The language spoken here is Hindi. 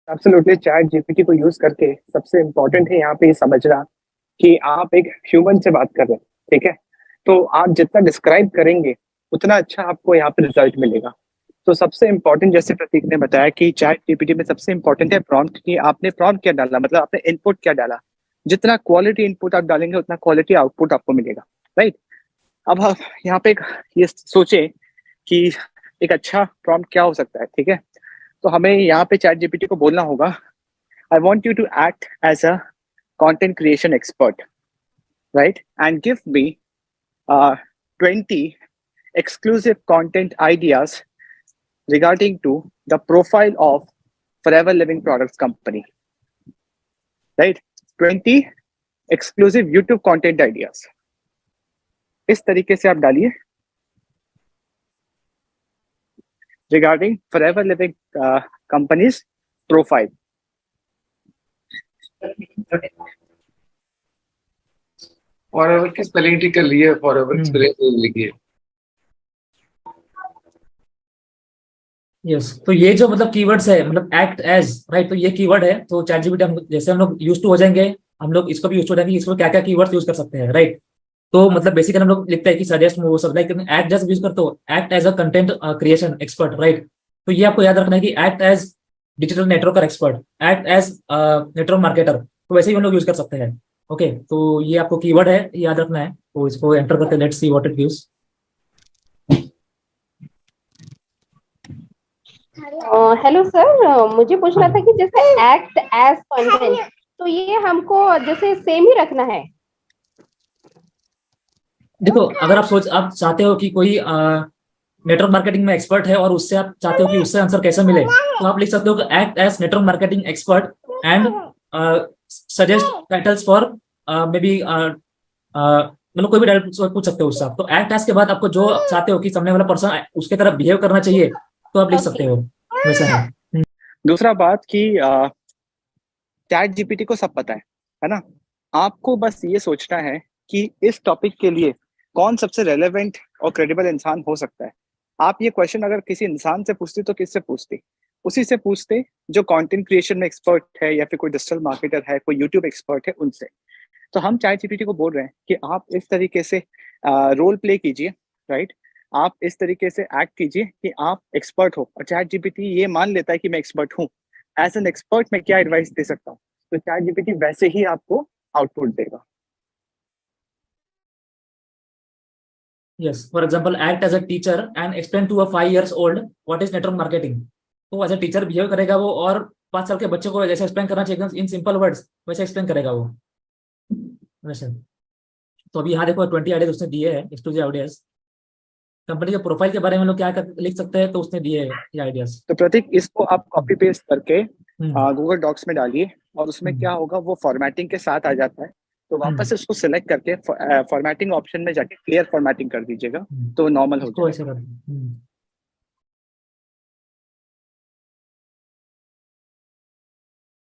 एब्सोल्युटली चैट जीपीटी को यूज करके सबसे इम्पोर्टेंट है यहाँ पे ये समझना कि आप एक ह्यूमन से बात कर रहे हैं। ठीक है, तो आप जितना डिस्क्राइब करेंगे उतना अच्छा आपको यहाँ पे रिजल्ट मिलेगा। तो सबसे इम्पोर्टेंट, जैसे प्रतीक ने बताया कि चैट जीपीटी में सबसे इम्पोर्टेंट है प्रॉम्प्ट, कि आपने प्रॉम्प्ट क्या डाला, मतलब आपने इनपुट क्या डाला। जितना क्वालिटी इनपुट आप डालेंगे उतना क्वालिटी आउटपुट आपको मिलेगा। राइट। अब आप यहाँ पे ये सोचे कि एक अच्छा प्रॉम्प्ट क्या हो सकता है। ठीक है, तो हमें यहाँ पे चैट जीपीटी को बोलना होगा, I want you to act as a content creation expert, right? And give me 20 exclusive content ideas regarding to the profile of Forever Living Products Company, right? 20 exclusive YouTube content ideas. इस तरीके से आप डालिए regarding Forever Living Company's profile. Forever की स्पेलिंग ठीक कर ली है, फॉरएवर स्पेलिंग लिखी है। यस, तो ये जो मतलब कीवर्ड्स है, मतलब एक्ट एज, राइट, तो ये कीवर्ड है। तो चैट जीपीटी हम जैसे हम लोग यूज टू हो जाएंगे, हम लोग इसको भी यूज टू हो जाएंगे, इसको क्या क्या कीवर्ड्स यूज कर सकते हैं, राइट। तो मतलब बेसिकली हम लोग लिखते हैं कि सजेस्ट वो सब, लाइक एक्ट जस्ट यूज करते हो, act as a content creation expert, right. तो ये आपको याद रखना है कि act as digital network expert, act as network marketer, तो वैसे ही हम लोग यूज कर सकते हैं। ओके, तो ये आपको कीवर्ड है, याद रखना है। तो इसको एंटर करते हैं, let's see what it gives. Hello sir, मुझे पूछना था कि जैसे एक्ट एज कंटेंट, तो ये हमको जैसे सेम ही रखना है। देखो, अगर आप चाहते हो कि कोई नेटवर्क मार्केटिंग में एक्सपर्ट है और उससे आप चाहते हो कि उससे आंसर कैसे मिले, तो आप लिख सकते हो कि act as network marketing expert and suggest titles for maybe, मतलब कोई भी टाइटल पूछ सकते हो उससे आप। तो एक्ट एज के बाद आपको जो चाहते हो कि सामने वाला पर्सन उसके तरफ बिहेव करना चाहिए, तो आप लिख सकते हो, वैसा है। दूसरा बात कि चैट जीपीटी को सब पता है ना। आपको बस ये सोचना है कि इस टॉपिक के लिए कौन सबसे रेलेवेंट और क्रेडिबल इंसान हो सकता है। आप ये क्वेश्चन अगर किसी इंसान से पूछते तो किससे पूछते? उसी से पूछते जो कंटेंट क्रिएशन में एक्सपर्ट है, या फिर कोई डिजिटल मार्केटर है, कोई यूट्यूब एक्सपर्ट है, उनसे। तो हम चैट जीपीटी को बोल रहे हैं कि आप इस तरीके से रोल प्ले कीजिए, राइट। आप इस तरीके से एक्ट कीजिए कि आप एक्सपर्ट हो, और चैट जीपीटी ये मान लेता है कि मैं एक्सपर्ट हूँ। एज एन एक्सपर्ट मैं क्या एडवाइस दे सकता हूँ, तो चैट जीपीटी वैसे ही आपको आउटपुट देगा। Yes, for example, act as a teacher and explain to a 5 years old what is network marketing. तो एज ए टीचर बिहेव करेगा वो, और 5 साल के बच्चे को जैसे एक्सप्लेन करना चाहिए इन सिंपल वर्ड्स, वैसे एक्सप्लेन करेगा वो, वैसे। तो अभी यहाँ देखो 20 आइडियाज उसने दिए हैं, एक्सक्लूसिव आइडियाज। कंपनी के प्रोफाइल के बारे में लोग क्या लिख सकते हैं, तो उसने दिए हैं ये आइडियाज। तो प्रतीक, इसको आप कॉपी पेस्ट करके गूगल डॉक्स में डालिए, और उसमें क्या होगा, वो फॉर्मेटिंग के साथ आ जाता है। तो वापस इसको सिलेक्ट करके फॉर्मेटिंग ऑप्शन में जाके क्लियर फॉर्मेटिंग कर दीजिएगा, तो नॉर्मल हो इसको जाएगा। ऐसे कर